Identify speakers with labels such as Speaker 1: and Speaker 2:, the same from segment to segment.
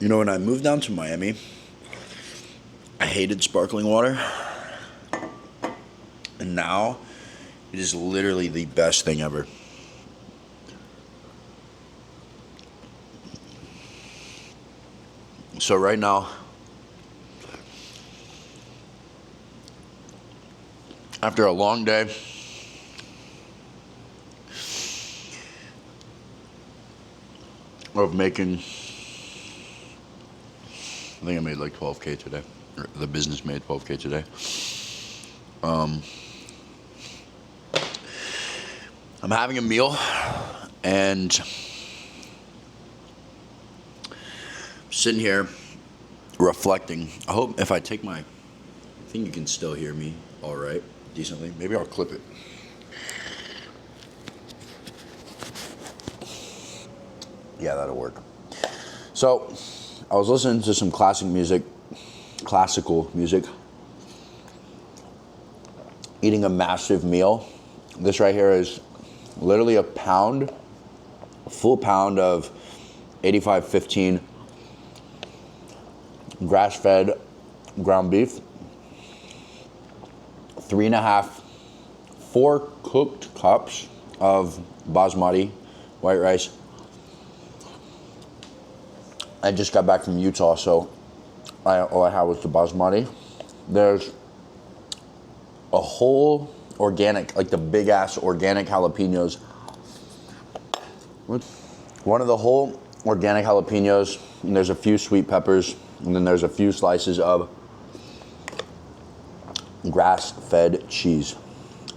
Speaker 1: You know, when I moved down to Miami, I hated sparkling water. And now, it is literally the best thing ever. So right now, after a long day, of making, I think I made like 12K today. Or the business made 12K today. I'm having a meal and sitting here reflecting. I hope if I take I think you can still hear me all right, decently. Maybe I'll clip it. Yeah, that'll work. So, I was listening to some classical music, eating a massive meal. This right here is literally a full pound of 8515 grass-fed ground beef, 4 cooked cups of basmati white rice. I just got back from Utah, so all I had was the basmati. There's a whole organic, like the big ass organic jalapenos. One of the whole organic jalapenos, and there's a few sweet peppers, and then there's a few slices of grass-fed cheese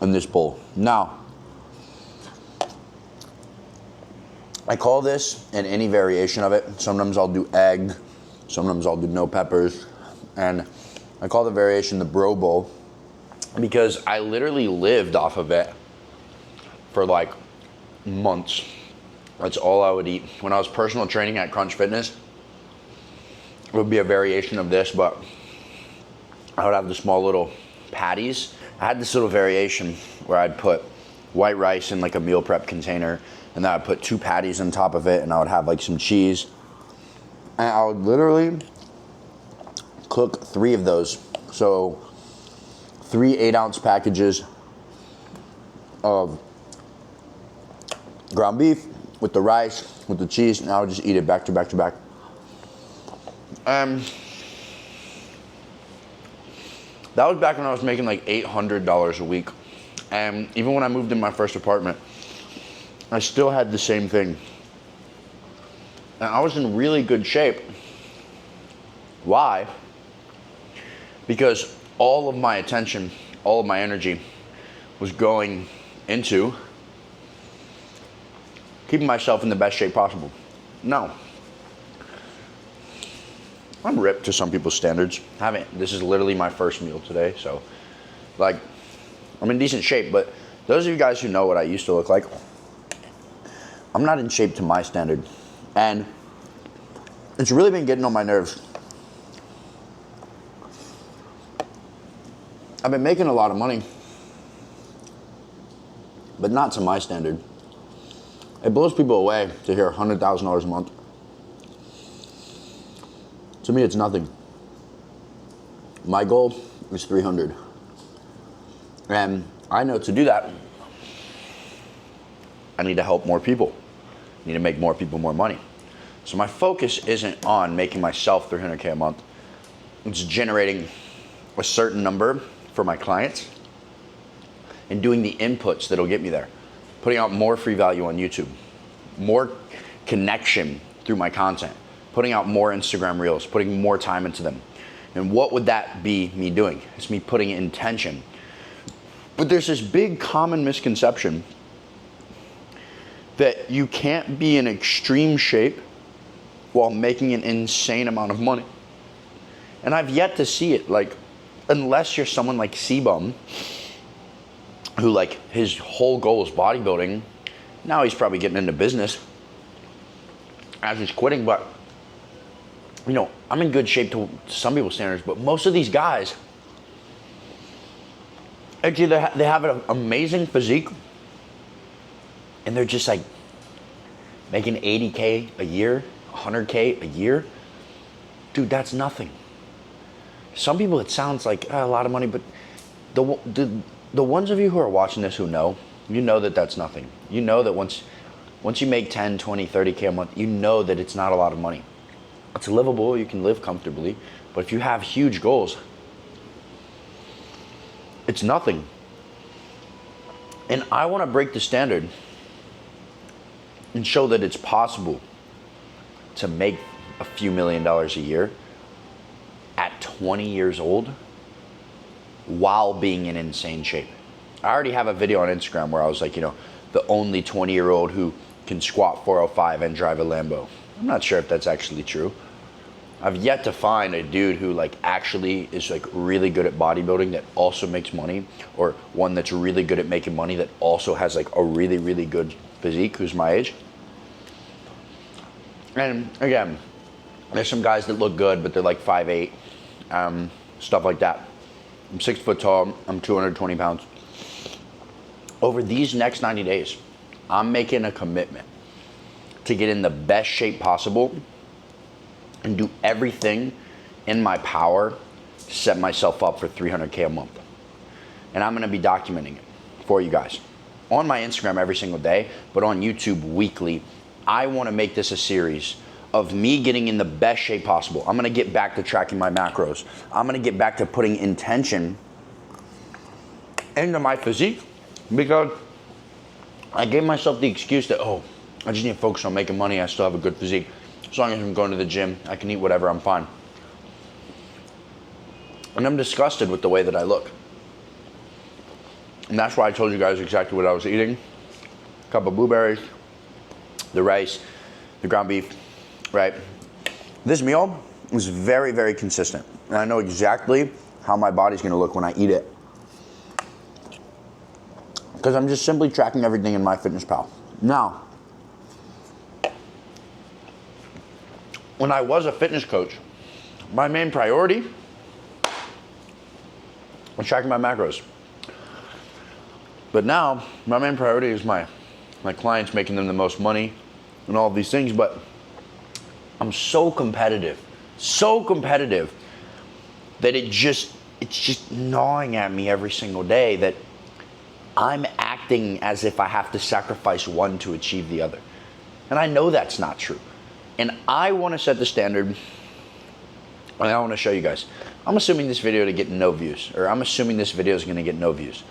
Speaker 1: in this bowl. Now, I call this and any variation of it. Sometimes I'll do egg, sometimes I'll do no peppers, and I call the variation the bro bowl because I literally lived off of it for like months. That's all I would eat. When I was personal training at Crunch Fitness, it would be a variation of this, but I would have the small little patties. I had this little variation where I'd put white rice in like a meal prep container, and then I'd put 2 patties on top of it, and I would have like some cheese. And I would literally cook 3 of those. So 3 8-ounce packages of ground beef with the rice, with the cheese, and I would just eat it back to back to back. That was back when I was making like $800 a week. And even when I moved in my first apartment, I still had the same thing. And I was in really good shape. Why? Because all of my attention, all of my energy was going into keeping myself in the best shape possible. No. I'm ripped to some people's standards. This is literally my first meal today, so like I'm in decent shape, but those of you guys who know what I used to look like, I'm not in shape to my standard. And it's really been getting on my nerves. I've been making a lot of money, but not to my standard. It blows people away to hear $100,000 a month. To me, it's nothing. My goal is 300. And I know to do that, I need to help more people. I need to make more people more money. So my focus isn't on making myself 300K a month. It's generating a certain number for my clients and doing the inputs that'll get me there. Putting out more free value on YouTube, more connection through my content, putting out more Instagram reels, putting more time into them. And what would that be me doing? It's me putting intention. But there's this big common misconception that you can't be in extreme shape while making an insane amount of money. And I've yet to see it. Like, unless you're someone like C-Bum, who like his whole goal is bodybuilding. Now he's probably getting into business as he's quitting, but you know, I'm in good shape to some people's standards, but most of these guys, actually they have an amazing physique and they're just like making 80K a year, 100K a year, Dude, that's nothing. Some people, it sounds like a lot of money, but the ones of you who are watching this who know, you know that that's nothing. You know that once you make 10, 20, 30K a month, you know that it's not a lot of money. It's livable, you can live comfortably, but if you have huge goals, it's nothing. And I want to break the standard and show that it's possible to make a few $1 million a year at 20 years old while being in insane shape. I already have a video on Instagram where I was like, the only 20-year-old who can squat 405 and drive a Lambo. I'm not sure if that's actually true. I've yet to find a dude who actually is really good at bodybuilding that also makes money, or one that's really good at making money that also has a really, really good physique who's my age. And again, there's some guys that look good, but they're 5'8", stuff like that. I'm 6 foot tall, I'm 220 pounds. Over these next 90 days, I'm making a commitment to get in the best shape possible and do everything in my power to set myself up for 300K a month. And I'm gonna be documenting it for you guys on my Instagram every single day, but on YouTube weekly. I wanna make this a series of me getting in the best shape possible. I'm gonna get back to tracking my macros. I'm gonna get back to putting intention into my physique, because I gave myself the excuse that, I just need to focus on making money, I still have a good physique. As long as I'm going to the gym, I can eat whatever, I'm fine. And I'm disgusted with the way that I look. And that's why I told you guys exactly what I was eating. A cup of blueberries, the rice, the ground beef, right? This meal was very, very consistent. And I know exactly how my body's gonna look when I eat it, because I'm just simply tracking everything in MyFitnessPal. Now, when I was a fitness coach, my main priority was tracking my macros. But now, my main priority is my clients, making them the most money and all of these things. But I'm so competitive that it's just gnawing at me every single day that I'm acting as if I have to sacrifice one to achieve the other. And I know that's not true. And I want to set the standard, and I want to show you guys. I'm assuming this video to get no views, or I'm assuming this video is going to get no views,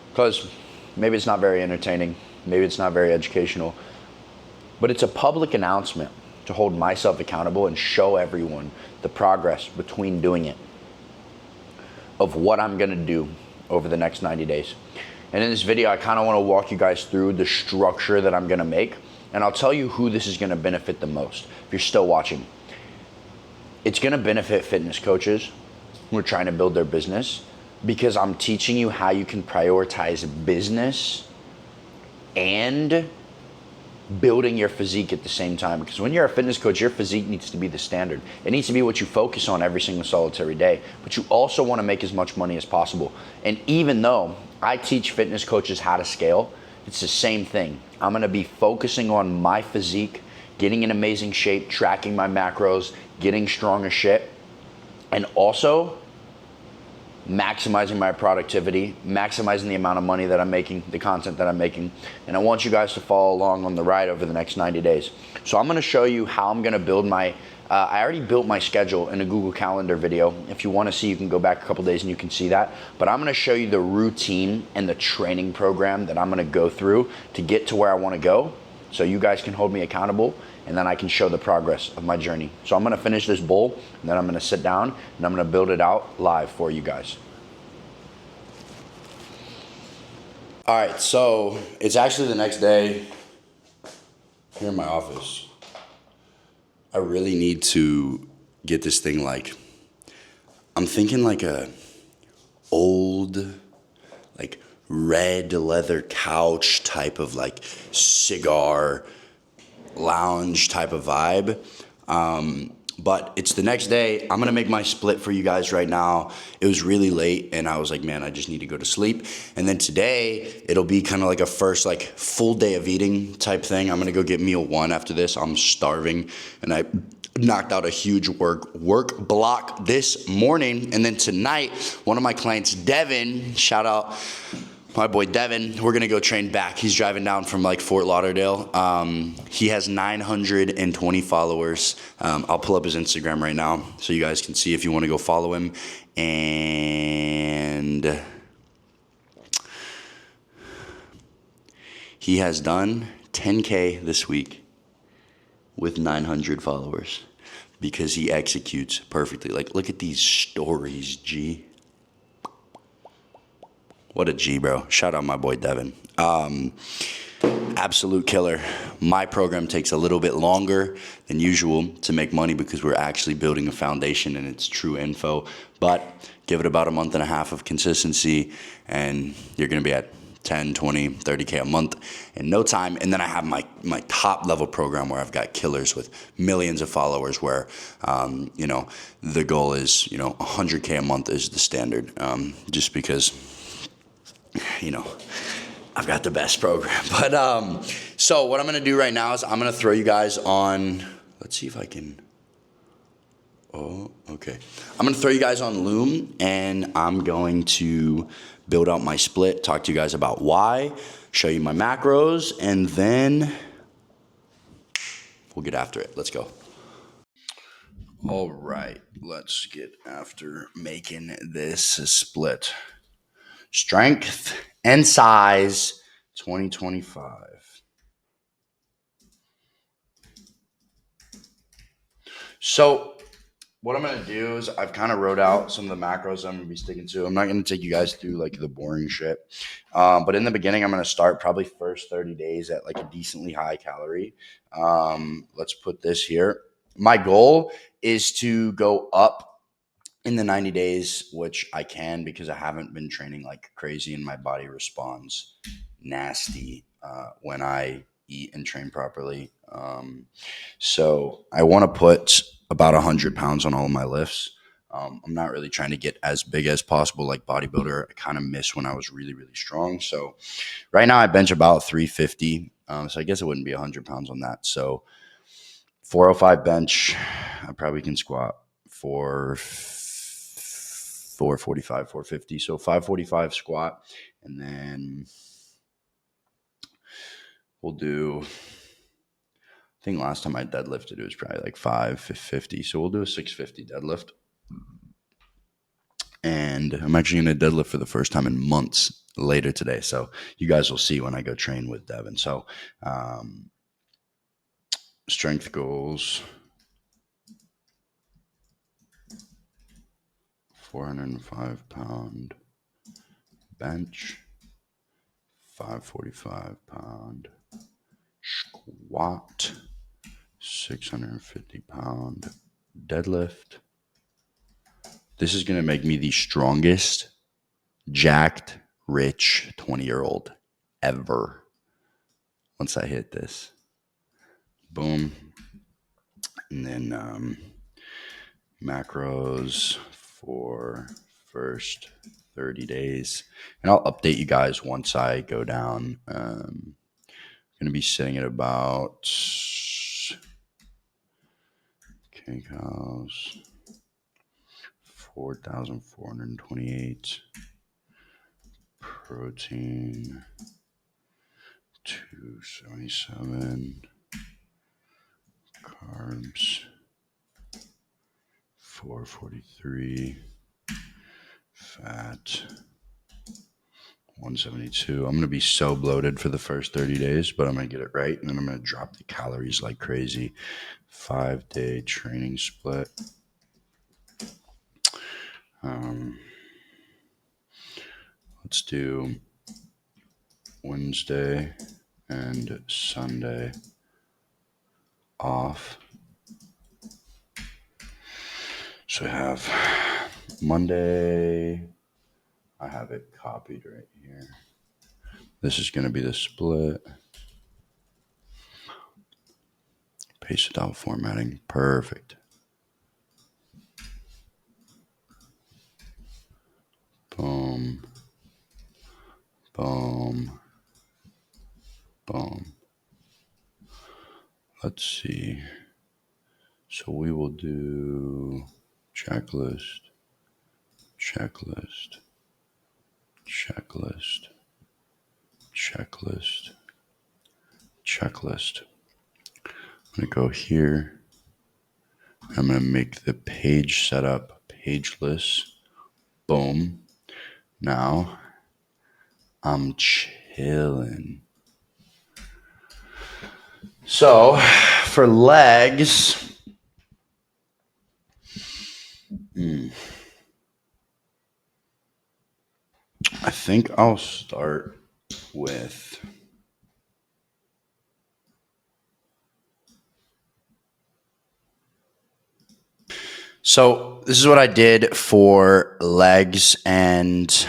Speaker 1: because maybe it's not very entertaining, maybe it's not very educational, but it's a public announcement to hold myself accountable and show everyone the progress between doing it, of what I'm going to do over the next 90 days. And in this video, I kind of want to walk you guys through the structure that I'm going to make. And I'll tell you who this is going to benefit the most if you're still watching. It's going to benefit fitness coaches who are trying to build their business, because I'm teaching you how you can prioritize business and building your physique at the same time. Because when you're a fitness coach, your physique needs to be the standard. It needs to be what you focus on every single solitary day. But you also want to make as much money as possible. And even though I teach fitness coaches how to scale, it's the same thing. I'm gonna be focusing on my physique, getting in amazing shape, tracking my macros, getting strong as shit, and also maximizing my productivity, maximizing the amount of money that I'm making, the content that I'm making. And I want you guys to follow along on the ride over the next 90 days. So I'm gonna show you how I'm gonna build my, I already built my schedule in a Google Calendar video. If you wanna see, you can go back a couple days and you can see that. But I'm gonna show you the routine and the training program that I'm gonna go through to get to where I wanna go, so you guys can hold me accountable, and then I can show the progress of my journey. So I'm gonna finish this bowl, and then I'm gonna sit down, and I'm gonna build it out live for you guys. All right, so it's actually the next day here in my office. I really need to get this thing I'm thinking a old, red leather couch type of cigar lounge type of vibe. But it's the next day. I'm gonna make my split for you guys right now. It was really late and I was like, man, I just need to go to sleep. And then today, it'll be kind of a first full day of eating type thing. I'm gonna go get meal one after this. I'm starving and I knocked out a huge work block this morning. And then tonight, one of my clients, Devin, shout out my boy Devin, we're going to go train back. He's driving down from like Fort Lauderdale. He has 920 followers. I'll pull up his Instagram right now so you guys can see if you want to go follow him. And he has done 10K this week with 900 followers because he executes perfectly. Like, look at these stories, G. What a G, bro. Shout out my boy Devin. Absolute killer. My program takes a little bit longer than usual to make money because we're actually building a foundation and it's true info. But give it about a month and a half of consistency and you're going to be at 10, 20, 30K a month in no time. And then I have my top level program where I've got killers with millions of followers where, the goal is, 100K a month is the standard. Just because, I've got the best program. But so what I'm going to do right now is I'm going to throw you guys on, let's see if I can. Oh, okay. I'm going to throw you guys on Loom and I'm going to build out my split, talk to you guys about why, show you my macros, and then we'll get after it. Let's go. All right, let's get after making this split. Strength and size 2025. So what I'm going to do is I've kind of wrote out some of the macros I'm going to be sticking to. I'm not going to take you guys through like the boring shit. But in the beginning, I'm going to start probably first 30 days at like a decently high calorie. Let's put this here. My goal is to go up in the 90 days, which I can because I haven't been training like crazy and my body responds nasty when I eat and train properly. So I want to put about 100 pounds on all of my lifts. I'm not really trying to get as big as possible like bodybuilder. I kind of miss when I was really, really strong. So right now I bench about 350. So I guess it wouldn't be 100 pounds on that. So 405 bench, I probably can squat 445, 450. So 545 squat. And then we'll do, I think last time I deadlifted, it was probably like 550. So we'll do a 650 deadlift. And I'm actually going to deadlift for the first time in months later today. So you guys will see when I go train with Devin. So strength goals, 405-pound bench, 545-pound squat, 650-pound deadlift. This is going to make me the strongest, jacked, rich 20-year-old ever once I hit this. Boom. And then macros for first 30 days. And I'll update you guys once I go down. I'm going to be sitting at about kcals 4,428. Protein 277. Carbs 443. Fat 172. I'm going to be so bloated for the first 30 days, but I'm going to get it right. And then I'm going to drop the calories like crazy. 5-day training split. Let's do Wednesday and Sunday off. So I have Monday. I have it copied right here. This is going to be the split. Paste without formatting. Perfect. Boom. Boom. Boom. Let's see. So So we will do checklist, checklist, checklist, checklist, checklist. I'm going to go here. I'm going to make the page setup pageless. Boom. Now I'm chilling. So for legs, I think I'll start with so this is what I did for legs, and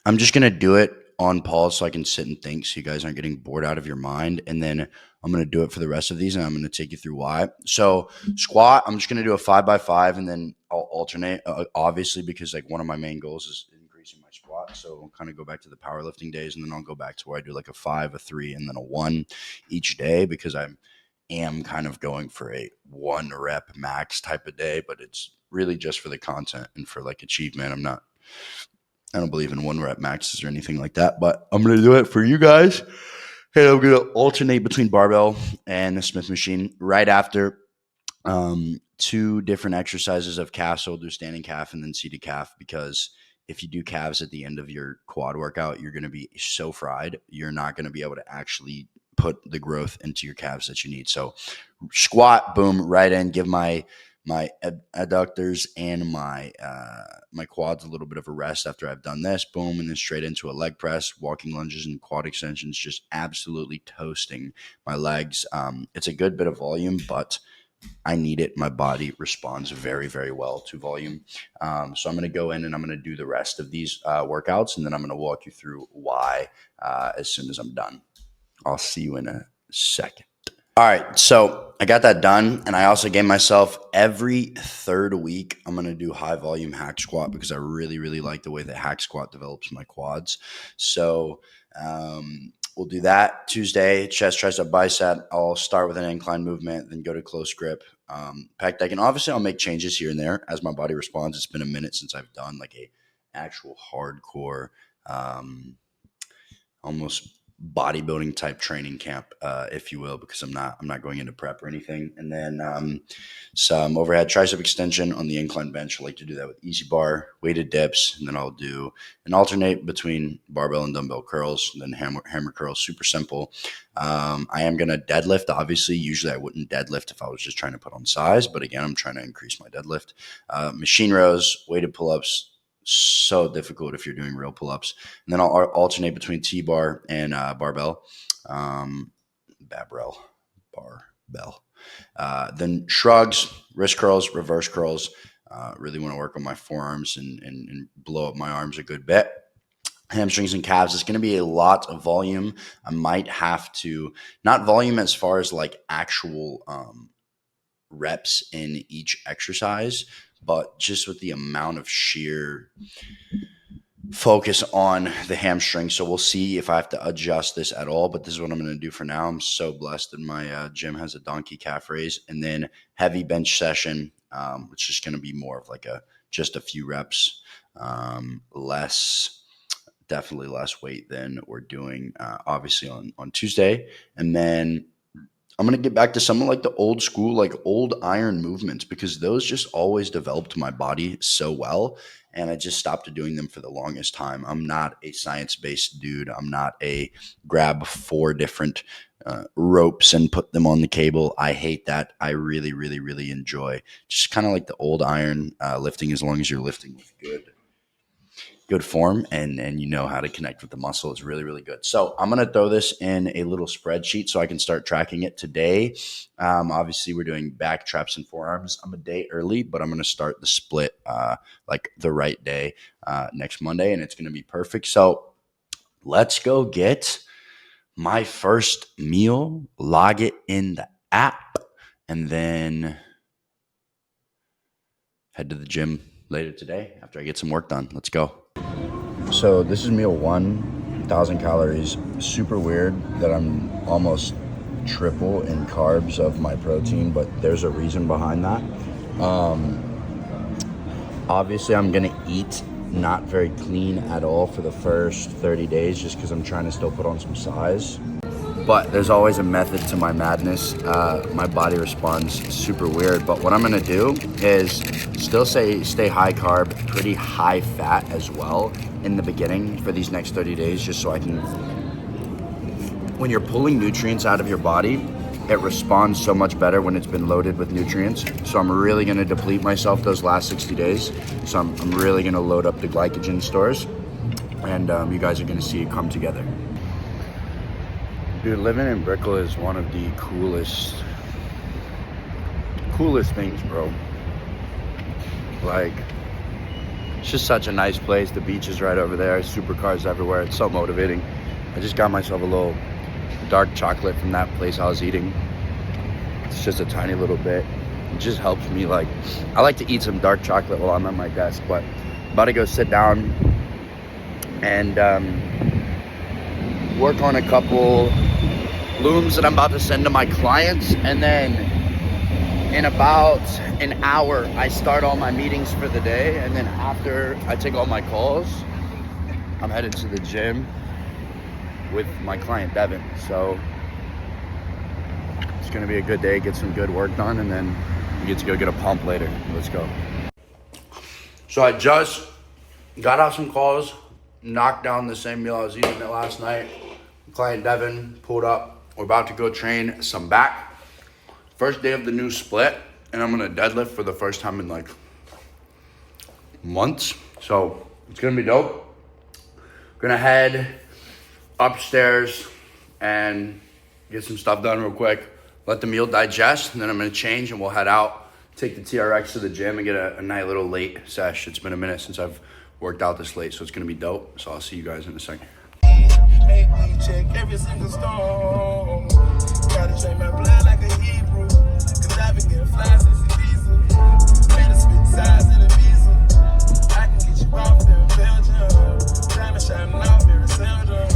Speaker 1: I'm just gonna do it on pause so I can sit and think so you guys aren't getting bored out of your mind. And then I'm gonna do it for the rest of these and I'm gonna take you through why. So squat, I'm just gonna do a 5x5 and then I'll alternate, obviously, because like one of my main goals is increasing my squat. So I'll kind of go back to the powerlifting days and then I'll go back to where I do like a 5, a 3, and then a 1 each day because I'm am kind of going for a 1 rep max type of day, but it's really just for the content and for like achievement. I don't believe in 1 rep maxes or anything like that, but I'm going to do it for you guys. And I'm going to alternate between barbell and the Smith machine right after 2 different exercises of calf. So we'll do standing calf and then seated calf, because if you do calves at the end of your quad workout, you're going to be so fried. You're not going to be able to actually put the growth into your calves that you need. So squat, boom, right in, give my adductors and my quads a little bit of a rest after I've done this, boom, and then straight into a leg press, walking lunges and quad extensions, just absolutely toasting my legs. It's a good bit of volume, but I need it. My body responds very, very well to volume. So I'm going to go in and I'm going to do the rest of these workouts, and then I'm going to walk you through why as soon as I'm done. I'll see you in a second. All right, so I got that done, and I also gave myself every 3rd week, I'm going to do high volume hack squat because I really, really like the way that hack squat develops my quads. So we'll do that. Tuesday, chest, tricep, bicep. I'll start with an incline movement, then go to close grip, pec deck. And obviously I'll make changes here and there as my body responds. It's been a minute since I've done like a actual hardcore, almost bodybuilding type training camp, if you will, because I'm not going into prep or anything. And then some overhead tricep extension on the incline bench. I like to do that with easy bar, weighted dips, and then I'll do an alternate between barbell and dumbbell curls, and then hammer curls, super simple. I am going to deadlift. Obviously, usually I wouldn't deadlift if I was just trying to put on size, but again, I'm trying to increase my deadlift. Machine rows, weighted pull-ups, so difficult if you're doing real pull-ups. And then I'll alternate between T-bar and barbell. Barbell. Then shrugs, wrist curls, reverse curls. Really want to work on my forearms and blow up my arms a good bit. Hamstrings and calves. It's going to be a lot of volume. I might have to, not volume as far as like actual reps in each exercise, but just with the amount of sheer focus on the hamstring. So we'll see if I have to adjust this at all, but this is what I'm going to do for now. I'm so blessed that my gym has a donkey calf raise, and then heavy bench session, which is going to be more of like just a few reps, definitely less weight than we're doing obviously on Tuesday. And then I'm going to get back to some of like the old school, like old iron movements, because those just always developed my body so well. And I just stopped doing them for the longest time. I'm not a science-based dude. I'm not a grab 4 different ropes and put them on the cable. I hate that. I really, really, really enjoy just kind of like the old iron lifting, as long as you're lifting with good form and you know how to connect with the muscle. Is really, really good. So I'm going to throw this in a little spreadsheet so I can start tracking it today. Obviously we're doing back, traps, and forearms. I'm a day early, but I'm going to start the split like the right day next Monday, and it's going to be perfect. So let's go get my first meal, log it in the app, and then head to the gym later today after I get some work done. Let's go. So this is meal 1, 1,000 calories. Super weird that I'm almost triple in carbs of my protein, but there's a reason behind that. Obviously, I'm gonna eat not very clean at all for the first 30 days just because I'm trying to still put on some size. But there's always a method to my madness. My body responds super weird. But what I'm gonna do is still stay high carb, pretty high fat as well in the beginning for these next 30 days, just so I can, when you're pulling nutrients out of your body, it responds so much better when it's been loaded with nutrients. So I'm really gonna deplete myself those last 60 days. So I'm really gonna load up the glycogen stores, and you guys are gonna see it come together. Dude, living in Brickell is one of the coolest things, bro. Like, it's just such a nice place. The beach is right over there, supercars everywhere. It's so motivating. I just got myself a little dark chocolate from that place I was eating. It's just a tiny little bit. It just helps me. Like, I like to eat some dark chocolate while I'm at my desk, but I'm about to go sit down and work on a couple looms that I'm about to send to my clients, and then in about an hour I start all my meetings for the day, and then after I take all my calls, I'm headed to the gym with my client Devin. So it's gonna be a good day, get some good work done, and then we get to go get a pump later. Let's go. So I just got off some calls, knocked down the same meal I was eating it last night. Client Devin pulled up. We're about to go train some back. First day of the new split, and I'm gonna deadlift for the first time in like months. So it's gonna be dope. Gonna head upstairs and get some stuff done real quick. Let the meal digest, and then I'm gonna change and we'll head out, take the TRX to the gym and get a nice little late sesh. It's been a minute since I've worked out this late, so it's gonna be dope. So I'll see you guys in a second.
Speaker 2: Make me check every single stone. Gotta train my blood like a Hebrew. Cause I've been getting fly since a diesel. Made a spit size in a diesel. I can get you off there in Belgium. Diamond shining off very seldom.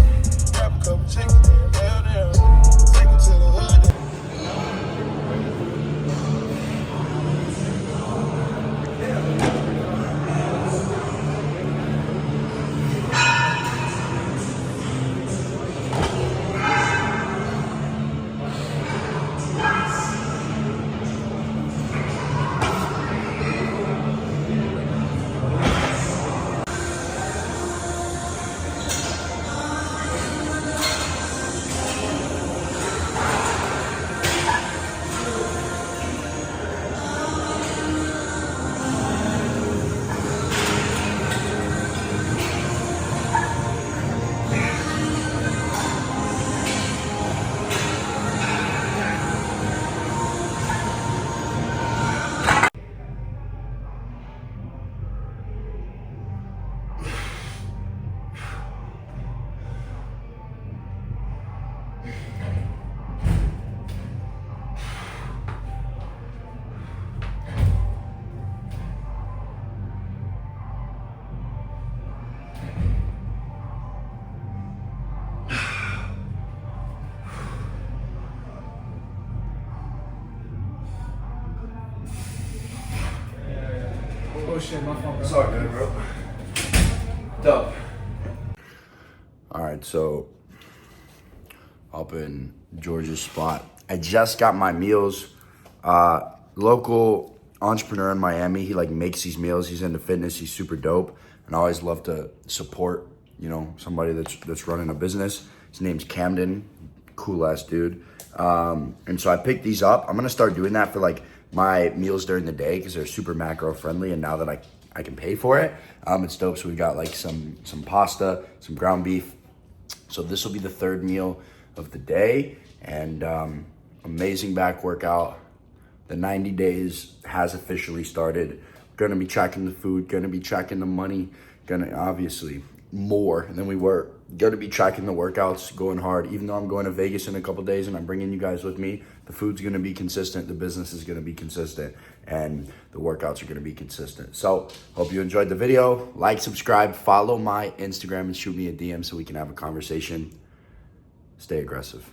Speaker 2: Grab a couple chickens and hell them. Take them to the hood. Oh shit, my phone.
Speaker 1: It's all good, bro. Dope. All right, so up in George's spot. I just got my meals. Local entrepreneur in Miami. He like makes these meals. He's into fitness. He's super dope, and I always love to support, you know, somebody that's running a business. His name's Camden. Cool ass dude. And so I picked these up. I'm gonna start doing that for like my meals during the day because they're super macro friendly, and now that I can pay for it, it's dope. So we got like some pasta, some ground beef. So this will be the third meal of the day, and amazing back workout. The 90 days has officially started. Gonna be tracking the food, gonna be tracking the money, gonna obviously more than we were. Gonna be tracking the workouts, going hard. Even though I'm going to Vegas in a couple days and I'm bringing you guys with me, the food's gonna be consistent, the business is gonna be consistent, and the workouts are gonna be consistent. So, hope you enjoyed the video. Like, subscribe, follow my Instagram, and shoot me a DM so we can have a conversation. Stay aggressive.